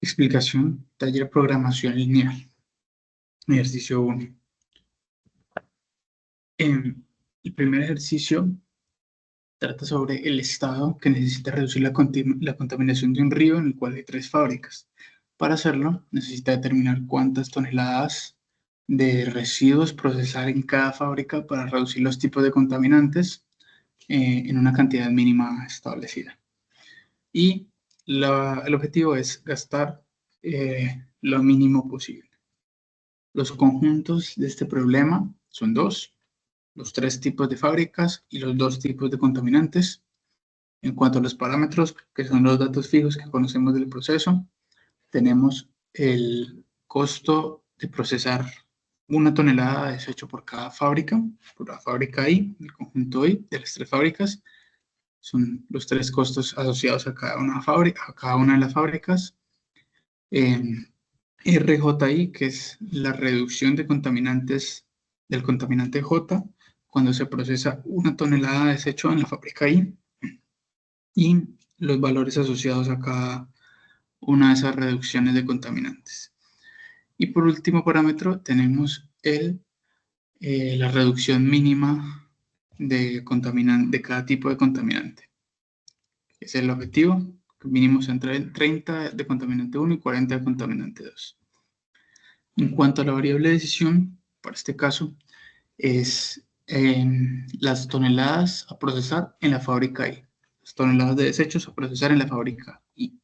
Explicación, taller programación lineal. Ejercicio 1. El primer ejercicio trata sobre el estado que necesita reducir la contaminación de un río en el cual hay 3 fábricas. Para hacerlo, necesita determinar cuántas toneladas de residuos procesar en cada fábrica para reducir los tipos de contaminantes en una cantidad mínima establecida. Y el objetivo es gastar lo mínimo posible. Los conjuntos de este problema son 2, los 3 tipos de fábricas y los 2 tipos de contaminantes. En cuanto a los parámetros, que son los datos fijos que conocemos del proceso, tenemos el costo de procesar una tonelada de desecho por cada fábrica, por la fábrica I, el conjunto I de las 3 fábricas. Son los 3 costos asociados a cada una de las fábricas. RJI, que es la reducción de contaminantes del contaminante J cuando se procesa una tonelada de desecho en la fábrica I, y los valores asociados a cada una de esas reducciones de contaminantes. Y por último parámetro tenemos la reducción mínima de cada tipo de contaminante. Es el objetivo, que mínimo sea entre 30 de contaminante 1 y 40 de contaminante 2. En cuanto a la variable de decisión, para este caso, es las toneladas a procesar en la fábrica I. Las toneladas de desechos a procesar en la fábrica I.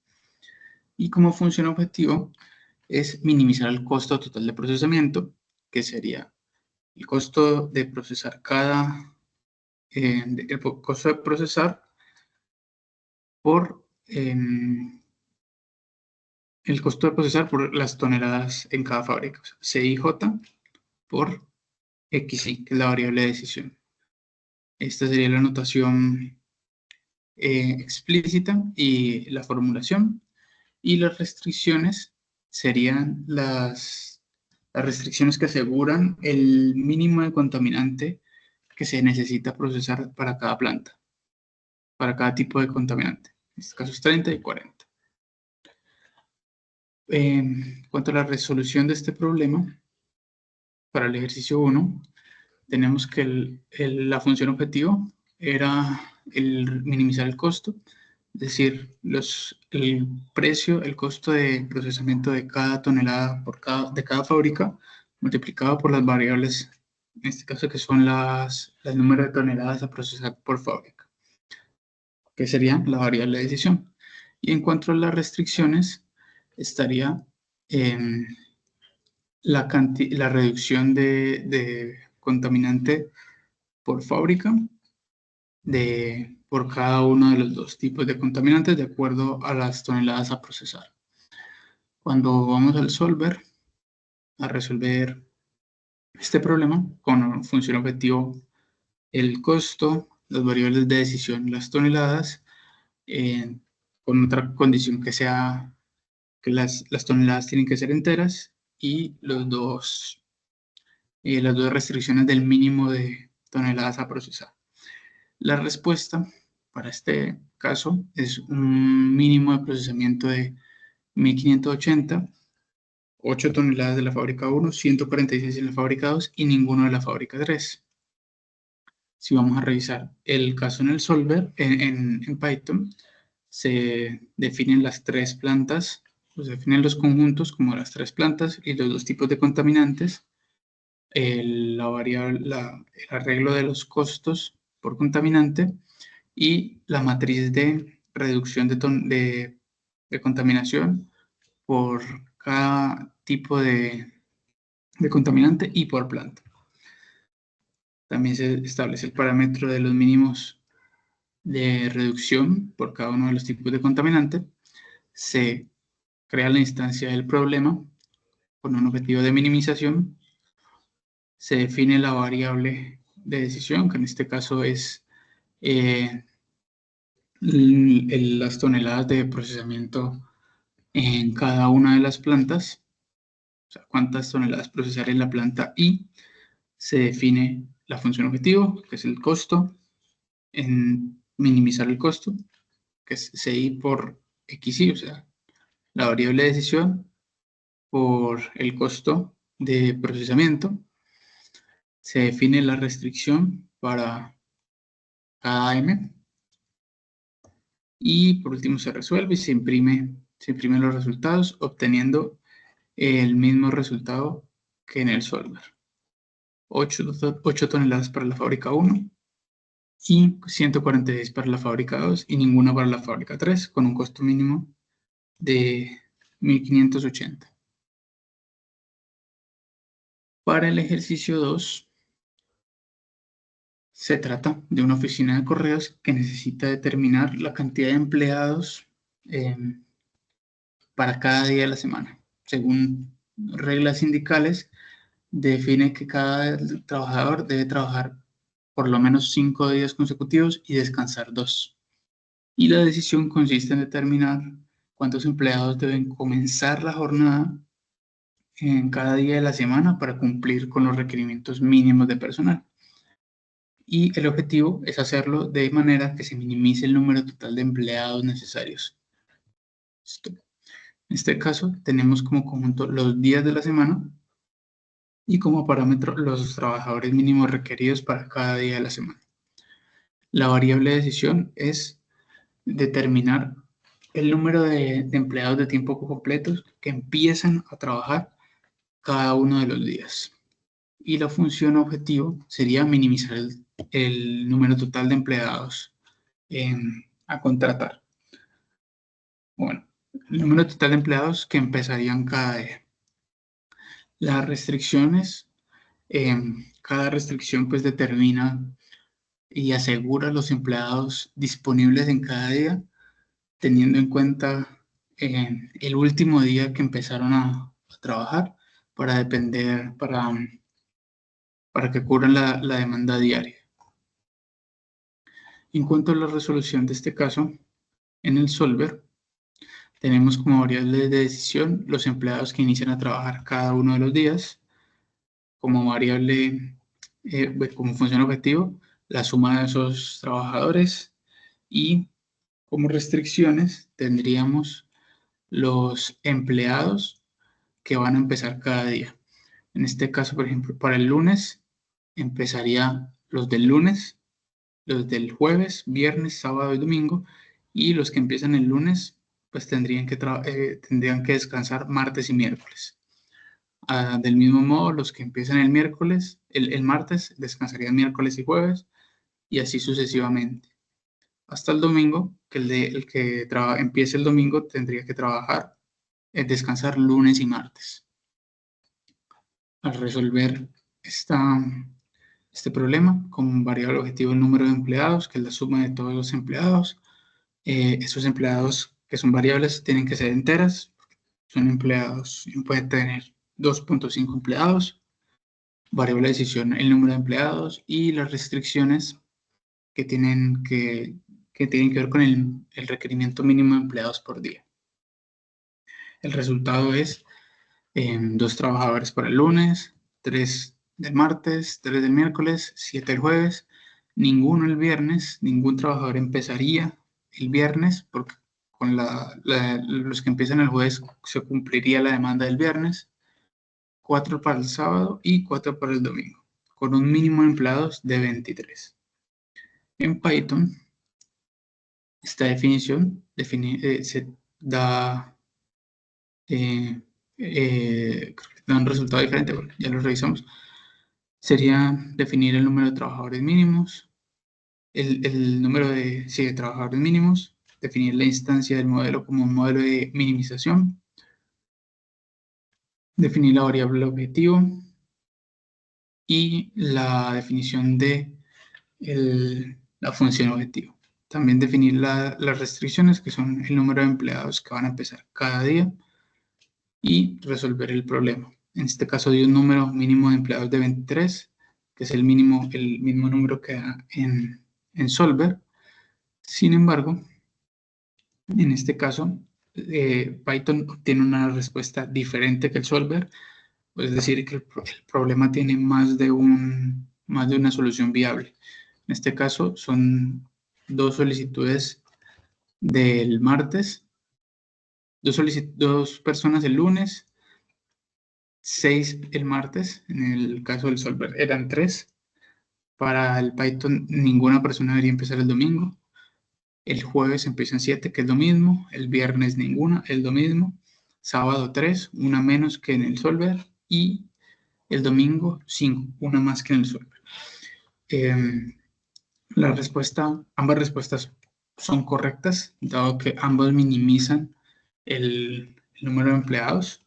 Y como función objetivo es minimizar el costo total de procesamiento, que sería el costo de procesar el costo de procesar por el costo de procesar por las toneladas en cada fábrica, o sea, CIJ por XI, que es la variable de decisión. Esta sería la notación explícita y la formulación. Y las restricciones serían las restricciones que aseguran el mínimo de contaminante que se necesita procesar para cada planta, para cada tipo de contaminante. En este caso es 30 y 40. En cuanto a la resolución de este problema, para el ejercicio 1, tenemos que la función objetivo era el minimizar el costo, es decir, el precio, el costo de procesamiento de cada tonelada de cada fábrica, multiplicado por las variables, en este caso que son el número de toneladas a procesar por fábrica, que sería la variable de decisión. Y en cuanto a las restricciones, estaría la reducción de contaminante por fábrica por cada uno de los 2 tipos de contaminantes de acuerdo a las toneladas a procesar. Cuando vamos al solver a resolver este problema con función objetivo, el costo, las variables de decisión, las toneladas, con otra condición que sea que las toneladas tienen que ser enteras, y las dos restricciones del mínimo de toneladas a procesar. La respuesta para este caso es un mínimo de procesamiento de 1580, 8 toneladas de la fábrica 1, 146 en la fábrica 2 y ninguno de la fábrica 3. Si vamos a revisar el caso en el solver, en Python, se definen las 3 plantas, se definen los conjuntos como las 3 plantas y los 2 tipos de contaminantes, el arreglo de los costos por contaminante y la matriz de reducción de contaminación por cada tipo de contaminante y por planta. También se establece el parámetro de los mínimos de reducción por cada uno de los tipos de contaminante. Se crea la instancia del problema con un objetivo de minimización. Se define la variable de decisión, que en este caso es las toneladas de procesamiento en cada una de las plantas, o sea, cuántas toneladas procesar en la planta, y se define la función objetivo, que es el costo, en minimizar el costo, que es CI por XI, o sea, la variable de decisión por el costo de procesamiento. Se define la restricción para cada m. Y por último se resuelve y se imprimen los resultados, obteniendo el mismo resultado que en el solver. 8 toneladas para la fábrica 1 y 146 para la fábrica 2 y ninguna para la fábrica 3, con un costo mínimo de 1.580. Para el ejercicio 2, se trata de una oficina de correos que necesita determinar la cantidad de empleados para cada día de la semana. Según reglas sindicales, define que cada trabajador debe trabajar por lo menos 5 días consecutivos y descansar 2. Y la decisión consiste en determinar cuántos empleados deben comenzar la jornada en cada día de la semana para cumplir con los requerimientos mínimos de personal. Y el objetivo es hacerlo de manera que se minimice el número total de empleados necesarios. En este caso, tenemos como conjunto los días de la semana y como parámetro los trabajadores mínimos requeridos para cada día de la semana. La variable de decisión es determinar el número de empleados de tiempo completo que empiezan a trabajar cada uno de los días. Y la función objetivo sería minimizar el número total de empleados a contratar. Bueno, el número total de empleados que empezarían cada día. Las restricciones, cada restricción pues determina y asegura los empleados disponibles en cada día, teniendo en cuenta el último día que empezaron a trabajar para que cubran la demanda diaria. En cuanto a la resolución de este caso, en el solver tenemos como variable de decisión los empleados que inician a trabajar cada uno de los días, como variable, como función objetivo, la suma de esos trabajadores, y como restricciones tendríamos los empleados que van a empezar cada día. En este caso, por ejemplo, para el lunes empezaría los del lunes, los del jueves, viernes, sábado y domingo, y los que empiezan el lunes pues tendrían que descansar martes y miércoles. Del mismo modo, los que empiezan el miércoles, el martes, descansarían miércoles y jueves, y así sucesivamente. Hasta el domingo, que el que empiece el domingo tendría que descansar lunes y martes. Al resolver este problema, con variable objetivo el número de empleados, que es la suma de todos los empleados, esos empleados que son variables tienen que ser enteras, son empleados, puede tener 2.5 empleados, variable de decisión el número de empleados y las restricciones que tienen que ver con el requerimiento mínimo de empleados por día. El resultado es 2 trabajadores para el lunes, 3 del martes, 3 del miércoles, 7 el jueves, ninguno el viernes, ningún trabajador empezaría el viernes porque con los que empiezan el jueves se cumpliría la demanda del viernes, 4 para el sábado y 4 para el domingo, con un mínimo de empleados de 23. En Python, esta definición se da un resultado diferente, bueno, ya lo revisamos. Sería definir el número de trabajadores mínimos, el número de trabajadores mínimos, definir la instancia del modelo como un modelo de minimización, definir la variable objetivo y la definición de la función objetivo. También definir las restricciones, que son el número de empleados que van a empezar cada día, y resolver el problema. En este caso dio un número mínimo de empleados de 23, que es el mismo número que da en Solver. Sin embargo, en este caso, Python obtiene una respuesta diferente que el Solver, es decir, que el problema tiene más de una solución viable. En este caso, son 2 solicitudes del martes dos personas el lunes, 6 el martes, en el caso del Solver eran 3. Para el Python ninguna persona debería empezar el domingo. El jueves empiezan 7, que es lo mismo. El viernes ninguna, es lo mismo. Sábado 3, una menos que en el Solver. Y el domingo 5, una más que en el Solver. Ambas respuestas son correctas, dado que ambos minimizan el número de empleados.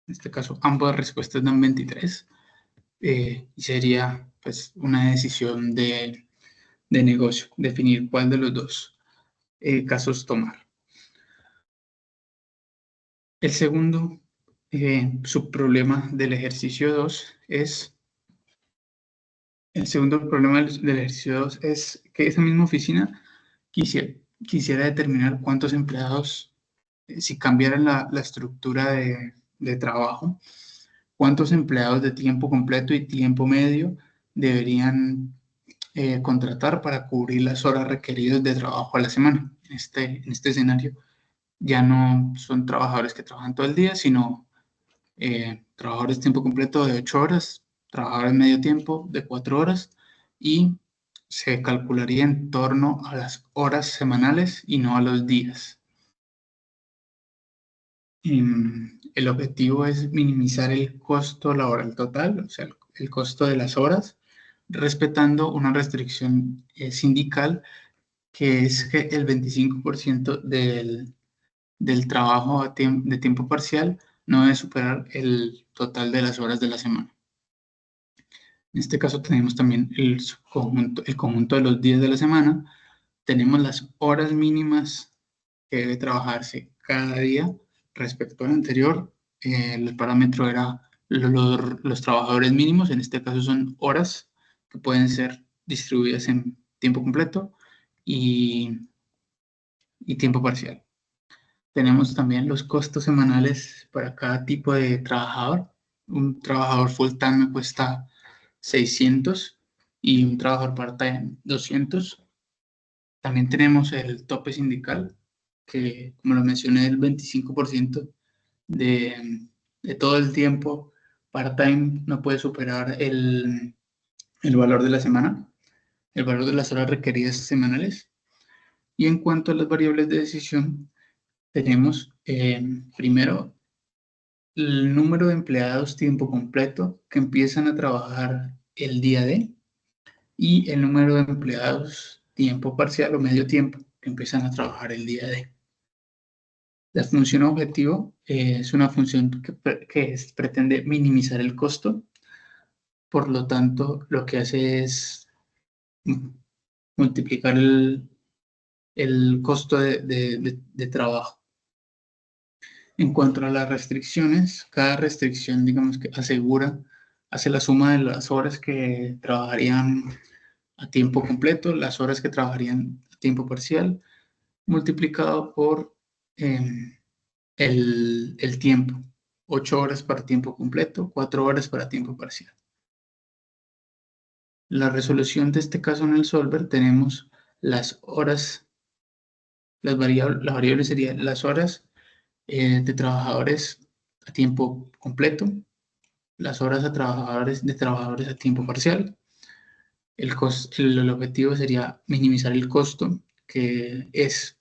En este caso, ambas respuestas dan 23. Y sería pues una decisión de negocio, definir cuál de los dos casos tomar. El segundo subproblema del ejercicio 2 es, el segundo problema del ejercicio 2 es que esa misma oficina quisiera determinar cuántos empleados, si cambiaran la estructura de trabajo, cuántos empleados de tiempo completo y tiempo medio deberían contratar para cubrir las horas requeridas de trabajo a la semana. En este escenario ya no son trabajadores que trabajan todo el día, sino trabajadores de tiempo completo de 8 horas, trabajadores medio tiempo de 4 horas, y se calcularía en torno a las horas semanales y no a los días. El objetivo es minimizar el costo laboral total, o sea, el costo de las horas, respetando una restricción sindical, que es que el 25% del trabajo de tiempo parcial no debe superar el total de las horas de la semana. En este caso tenemos también el conjunto de los días de la semana. Tenemos las horas mínimas que debe trabajarse cada día respecto al anterior. El parámetro era los trabajadores mínimos, en este caso son horas que pueden ser distribuidas en tiempo completo y tiempo parcial. Tenemos también los costos semanales para cada tipo de trabajador. Un trabajador full-time me cuesta 600 y un trabajador part-time 200. También tenemos el tope sindical, que como lo mencioné, el 25% de todo el tiempo part-time no puede superar el valor de la semana, el valor de las horas requeridas semanales. Y en cuanto a las variables de decisión, tenemos primero el número de empleados tiempo completo que empiezan a trabajar el día de, y el número de empleados tiempo parcial o medio tiempo que empiezan a trabajar el día de. La función objetivo es una función que pretende minimizar el costo, por lo tanto lo que hace es multiplicar el costo de trabajo. En cuanto a las restricciones, cada restricción, digamos que hace la suma de las horas que trabajarían a tiempo completo, las horas que trabajarían a tiempo parcial, multiplicado por el tiempo. 8 horas para tiempo completo, 4 horas para tiempo parcial. La resolución de este caso en el solver tenemos las horas, la variable sería las horas de trabajadores a tiempo completo, las horas de trabajadores a tiempo parcial. El objetivo sería minimizar el costo, que es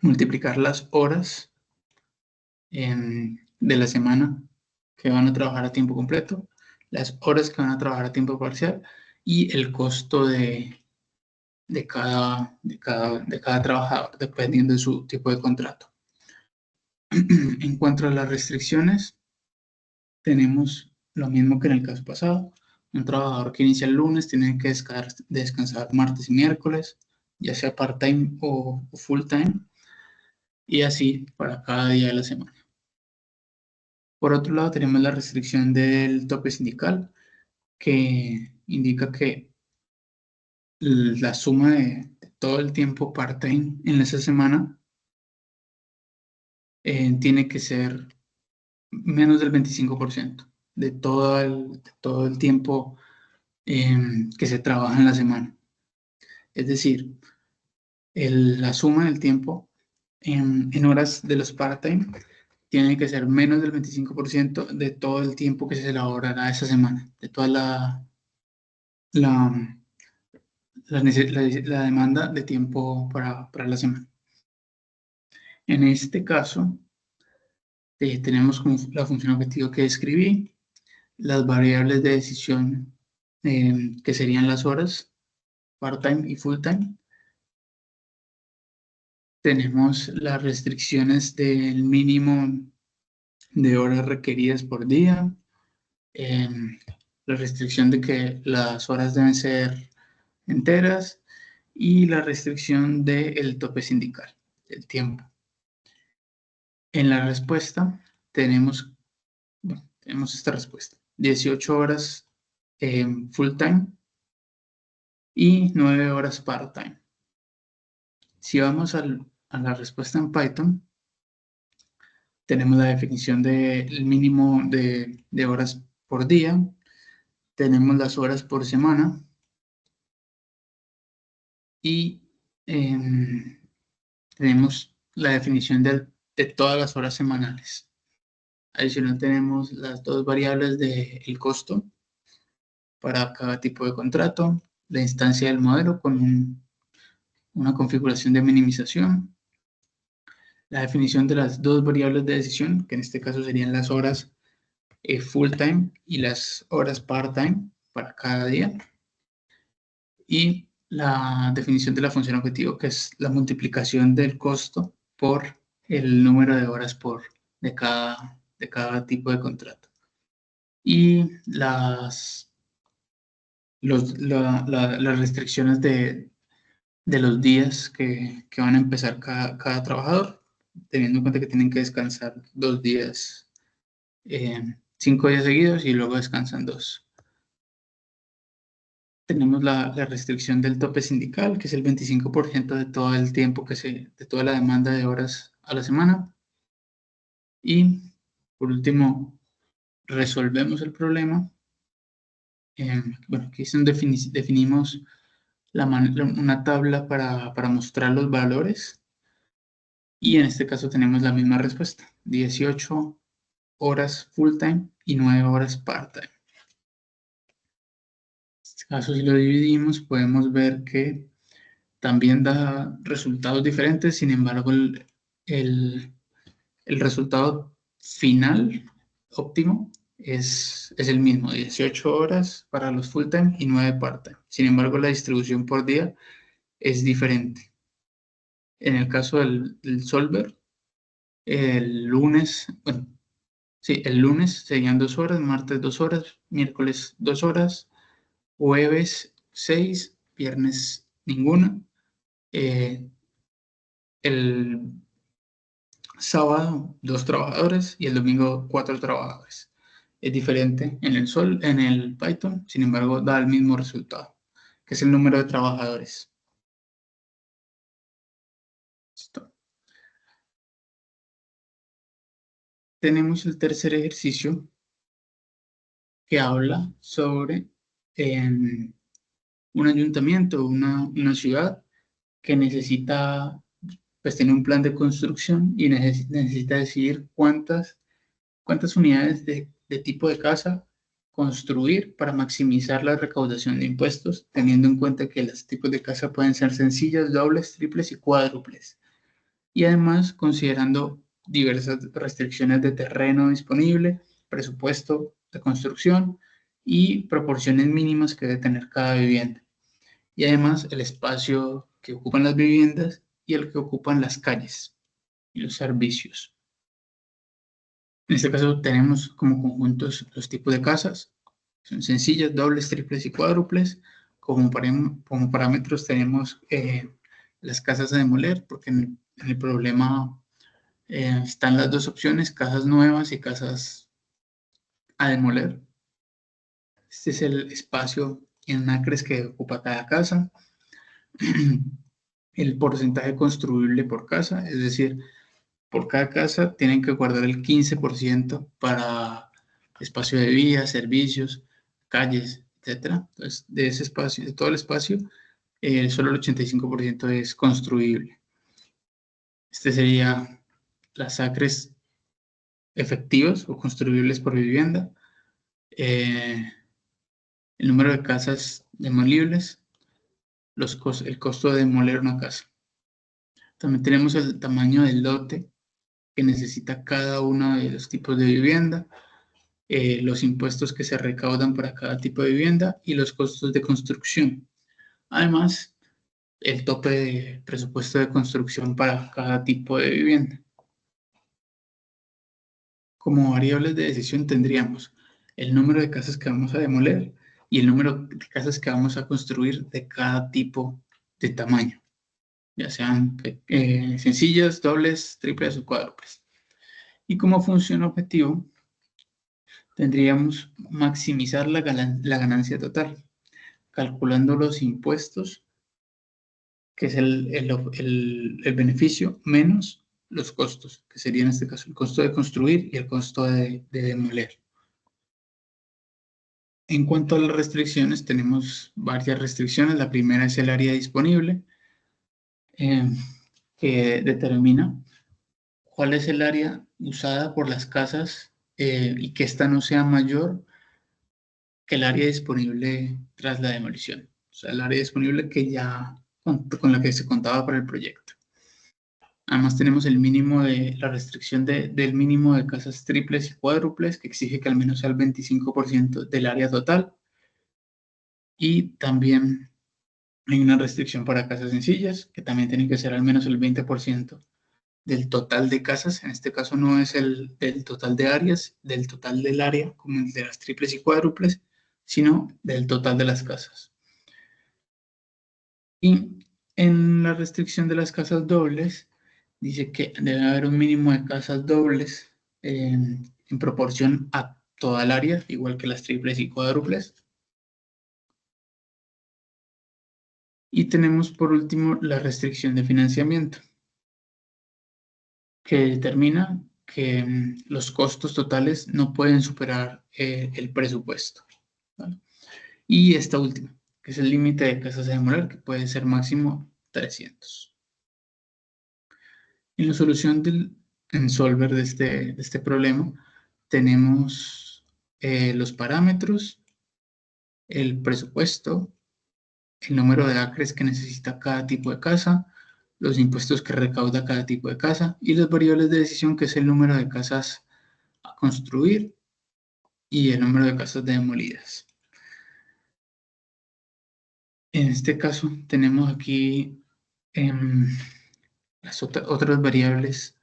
multiplicar las horas de la semana que van a trabajar a tiempo completo, las horas que van a trabajar a tiempo parcial y el costo de cada trabajador, dependiendo de su tipo de contrato. En cuanto a las restricciones, tenemos lo mismo que en el caso pasado. Un trabajador que inicia el lunes tiene que descansar martes y miércoles, ya sea part-time o full-time, y así para cada día de la semana. Por otro lado, tenemos la restricción del tope sindical, que indica que la suma de todo el tiempo part-time en esa semana tiene que ser menos del 25% de todo el tiempo que se trabaja en la semana. Es decir, la suma del tiempo en horas de los part-time tiene que ser menos del 25% de todo el tiempo que se elaborará esa semana, de toda la, la demanda de tiempo para la semana. En este caso, tenemos como la función objetivo que describí, las variables de decisión que serían las horas, part-time y full-time. Tenemos las restricciones del mínimo de horas requeridas por día, la restricción de que las horas deben ser enteras y la restricción del tope sindical, el tiempo. En la respuesta tenemos, bueno, tenemos esta respuesta, 18 horas full time y 9 horas part time. Si vamos a la respuesta en Python, tenemos la definición del mínimo de horas por día, tenemos las horas por semana y tenemos la definición de todas las horas semanales. Adicional tenemos las dos variables del costo para cada tipo de contrato, la instancia del modelo con una configuración de minimización, la definición de las dos variables de decisión, que en este caso serían las horas full time y las horas part time para cada día, y la definición de la función objetivo, que es la multiplicación del costo por el número de horas de cada tipo de contrato. Y las restricciones de los días que van a empezar cada trabajador, teniendo en cuenta que tienen que descansar 2 días, 5 días seguidos y luego descansan 2. Tenemos la restricción del tope sindical, que es el 25% de todo el tiempo de toda la demanda de horas a la semana. Y por último, resolvemos el problema. Bueno, aquí definimos una tabla para mostrar los valores. Y en este caso tenemos la misma respuesta, 18 horas full time y 9 horas part time. En este caso, si lo dividimos, podemos ver que también da resultados diferentes, sin embargo, el resultado final óptimo es el mismo, 18 horas para los full time y 9 part time. Sin embargo, la distribución por día es diferente. En el caso del solver, el lunes, bueno, sí, el lunes serían 2 horas, martes 2 horas, miércoles 2 horas, jueves 6, viernes ninguna, el sábado 2 trabajadores y el domingo 4 trabajadores. Es diferente en el Python, sin embargo da el mismo resultado, que es el número de trabajadores. Listo. Tenemos el tercer ejercicio que habla sobre un ayuntamiento, una ciudad que necesita, pues tiene un plan de construcción y necesita decidir cuántas unidades de tipo de casa construir para maximizar la recaudación de impuestos, teniendo en cuenta que los tipos de casa pueden ser sencillas, dobles, triples y cuádruples. Y además considerando diversas restricciones de terreno disponible, presupuesto de construcción y proporciones mínimas que debe tener cada vivienda. Y además el espacio que ocupan las viviendas y el que ocupan las calles y los servicios. En este caso tenemos como conjuntos los tipos de casas, son sencillas, dobles, triples y cuádruples. Como parámetros tenemos las casas a demoler, porque en el problema están las dos opciones, casas nuevas y casas a demoler. Este es el espacio en acres que ocupa cada casa. El porcentaje construible por casa, es decir, por cada casa tienen que guardar el 15% para espacio de vías, servicios, calles, etc. Entonces, de ese espacio, de todo el espacio, solo el 85% es construible. Este sería las acres efectivas o construibles por vivienda, el número de casas demolibles, el costo de demoler una casa. También tenemos el tamaño del lote que necesita cada uno de los tipos de vivienda, los impuestos que se recaudan para cada tipo de vivienda y los costos de construcción. Además, el tope de presupuesto de construcción para cada tipo de vivienda. Como variables de decisión tendríamos el número de casas que vamos a demoler y el número de casas que vamos a construir de cada tipo de tamaño, ya sean sencillas, dobles, triples o cuádruples. Y como función objetivo, tendríamos maximizar la ganancia total, calculando los impuestos, que es el beneficio, menos los costos, que sería en este caso el costo de construir y el costo de demoler. En cuanto a las restricciones, tenemos varias restricciones. La primera es el área disponible, que determina cuál es el área usada por las casas y que ésta no sea mayor que el área disponible tras la demolición. O sea, el área disponible que ya con la que se contaba para el proyecto. Además tenemos la restricción del mínimo de casas triples y cuádruples, que exige que al menos sea el 25% del área total. Y también hay una restricción para casas sencillas, que también tiene que ser al menos el 20% del total de casas. En este caso no es del total de áreas, del total del área, como el de las triples y cuádruples, sino del total de las casas. Y en la restricción de las casas dobles, dice que debe haber un mínimo de casas dobles en proporción a toda el área, igual que las triples y cuádruples. Y tenemos por último la restricción de financiamiento, que determina que los costos totales no pueden superar el presupuesto, ¿vale? Y esta última, que es el límite de casas a demoler, que puede ser máximo 300. En la solución en Solver de este problema, tenemos los parámetros, el presupuesto, el número de acres que necesita cada tipo de casa, los impuestos que recauda cada tipo de casa y las variables de decisión, que es el número de casas a construir y el número de casas demolidas. En este caso tenemos aquí las otras variables,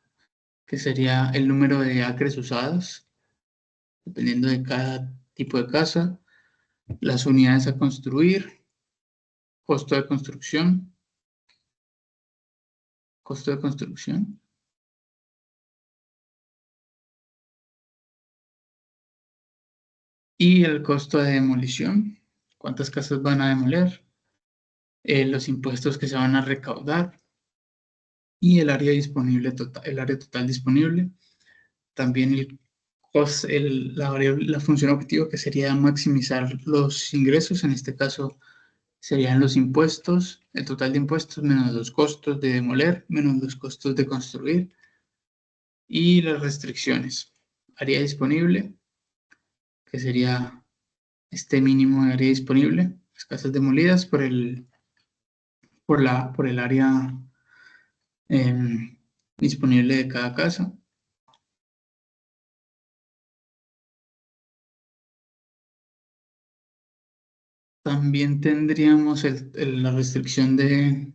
que sería el número de acres usados, dependiendo de cada tipo de casa, las unidades a construir, costo de construcción, y el costo de demolición, cuántas casas van a demoler, los impuestos que se van a recaudar y el área disponible total, el área total disponible. También la función objetivo, que sería maximizar los ingresos, en este caso serían los impuestos, el total de impuestos menos los costos de demoler, menos los costos de construir, y las restricciones. Área disponible, que sería este mínimo de área disponible, las casas demolidas por el área disponible de cada casa. También tendríamos la restricción de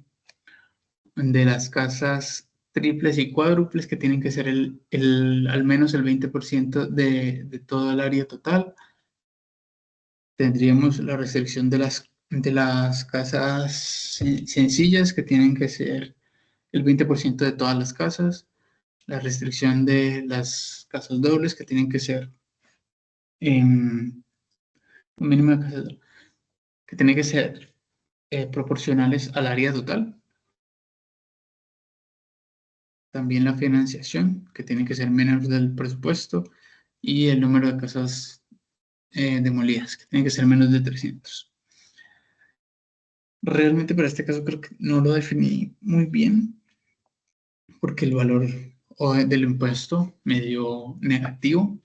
las casas triples y cuádruples, que tienen que ser al menos el 20% de todo el área total. Tendríamos la restricción de las casas sencillas, que tienen que ser el 20% de todas las casas. La restricción de las casas dobles, que tienen que ser un mínimo de casas que tienen que ser proporcionales al área total. También la financiación, que tiene que ser menos del presupuesto, y el número de casas demolidas, que tiene que ser menos de 300. Realmente para este caso creo que no lo definí muy bien, porque el valor del impuesto me dio negativo.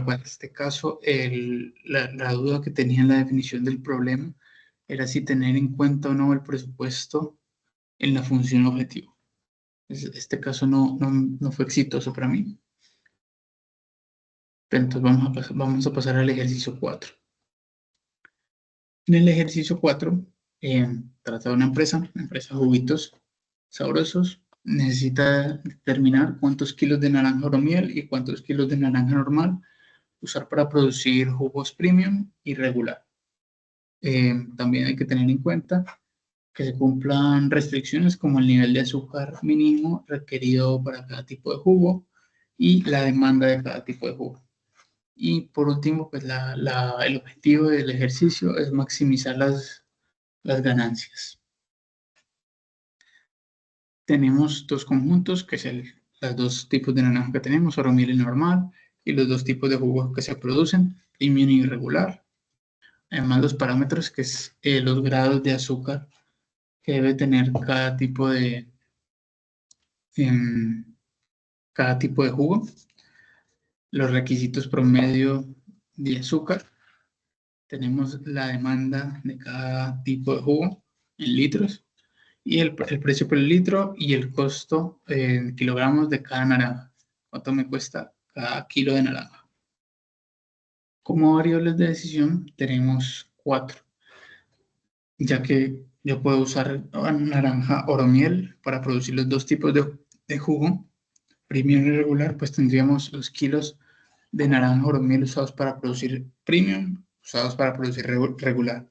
Para este caso, la duda que tenía en la definición del problema era si tener en cuenta o no el presupuesto en la función objetivo. Este caso no fue exitoso para mí. Entonces vamos a pasar al ejercicio 4. En el ejercicio 4, trata de una empresa Juguitos Sabrosos. Necesita determinar cuántos kilos de naranja oromiel y cuántos kilos de naranja normal usar para producir jugos premium y regular. También hay que tener en cuenta que se cumplan restricciones como el nivel de azúcar mínimo requerido para cada tipo de jugo y la demanda de cada tipo de jugo. Y por último, pues el objetivo del ejercicio es maximizar las ganancias. Tenemos dos conjuntos, que es los dos tipos de naranja que tenemos, oromiel y normal, y los dos tipos de jugos que se producen, premium y regular. Además, los parámetros, que es los grados de azúcar que debe tener cada tipo de jugo, los requisitos promedio de azúcar, tenemos la demanda de cada tipo de jugo en litros y el precio por litro y el costo en kilogramos de cada naranja. ¿Cuánto me cuesta cada kilo de naranja? Como variables de decisión tenemos 4, ya que yo puedo usar naranja oromiel para producir los dos tipos de jugo, premium y regular, pues tendríamos los kilos de naranja oromiel usados para producir premium, usados para producir regular,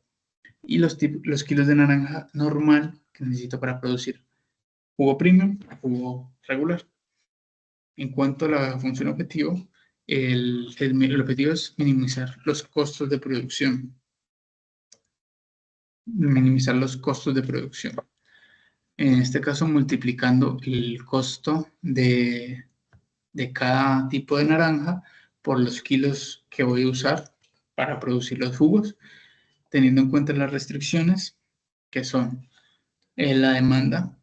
y los kilos de naranja normal que necesito para producir jugo premium, jugo regular. En cuanto a la función objetivo, el objetivo es minimizar los costos de producción. Minimizar los costos de producción. En este caso, multiplicando el costo de cada tipo de naranja por los kilos que voy a usar para producir los jugos, teniendo en cuenta las restricciones que son la demanda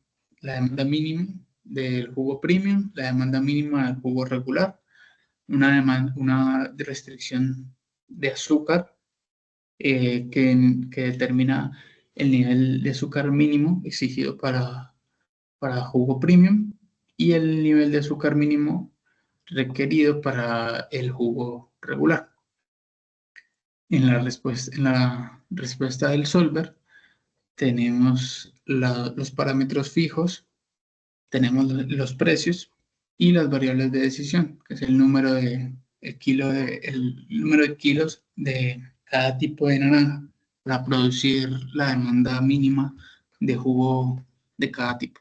mínima del jugo premium, la demanda mínima del jugo regular, una restricción de azúcar que determina el nivel de azúcar mínimo exigido para jugo premium y el nivel de azúcar mínimo requerido para el jugo regular. En la respuesta del solver tenemos los parámetros fijos, tenemos los precios y las variables de decisión, que es el número de kilos de cada tipo de naranja para producir la demanda mínima de jugo de cada tipo.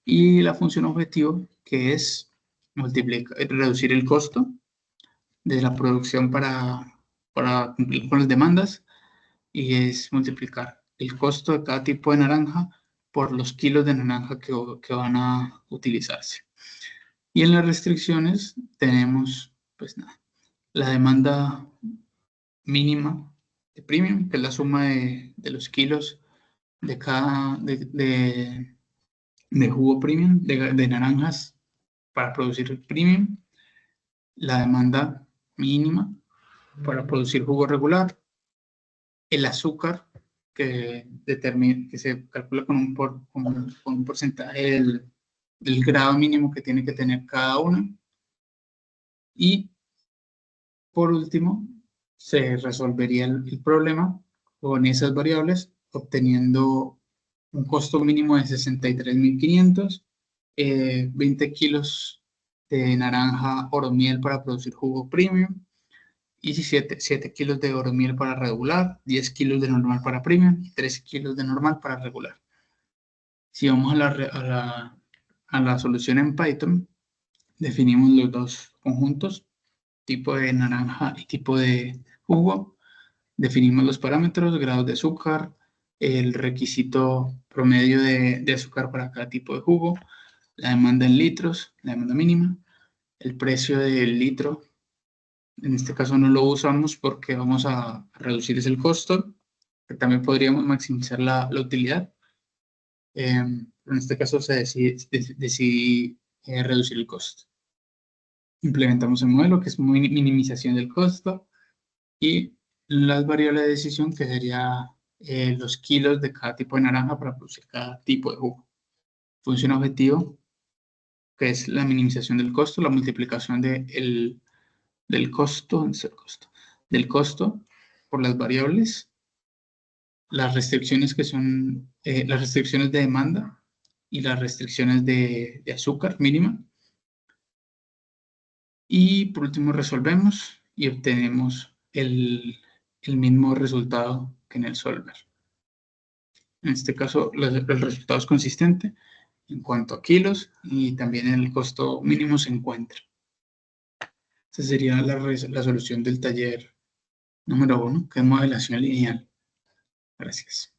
Y la función objetivo, que es reducir el costo de la producción para cumplir con las demandas, y es multiplicar el costo de cada tipo de naranja por los kilos de naranja que van a utilizarse. Y en las restricciones tenemos, pues nada, la demanda mínima de premium, que es la suma de los kilos de cada de jugo premium, de naranjas para producir premium, la demanda mínima para producir jugo regular, el azúcar que se calcula con un porcentaje del grado mínimo que tiene que tener cada una. Y por último, se resolvería el problema con esas variables, obteniendo un costo mínimo de 63.500, 20 kilos de naranja oromiel para producir jugo premium, y 7 kilos de oromiel para regular, 10 kilos de normal para premium y 13 kilos de normal para regular. Si vamos a la solución en Python, definimos los dos conjuntos, tipo de naranja y tipo de jugo. Definimos los parámetros, grados de azúcar, el requisito promedio de azúcar para cada tipo de jugo, la demanda en litros, la demanda mínima, el precio del litro. En este caso no lo usamos porque vamos a reducir el costo, pero también podríamos maximizar la utilidad. pero en este caso se decide reducir el costo. Implementamos el modelo, que es minimización del costo, y las variables de decisión, que sería los kilos de cada tipo de naranja para producir cada tipo de jugo. Función objetivo, que es la minimización del costo, la multiplicación del costo por las variables, las restricciones que son las restricciones de demanda y las restricciones de azúcar mínima. Y por último resolvemos y obtenemos el mismo resultado que en el solver. En este caso el resultado es consistente en cuanto a kilos y también en el costo mínimo se encuentra. Esa sería la solución del taller número 1, que es modelación lineal. Gracias.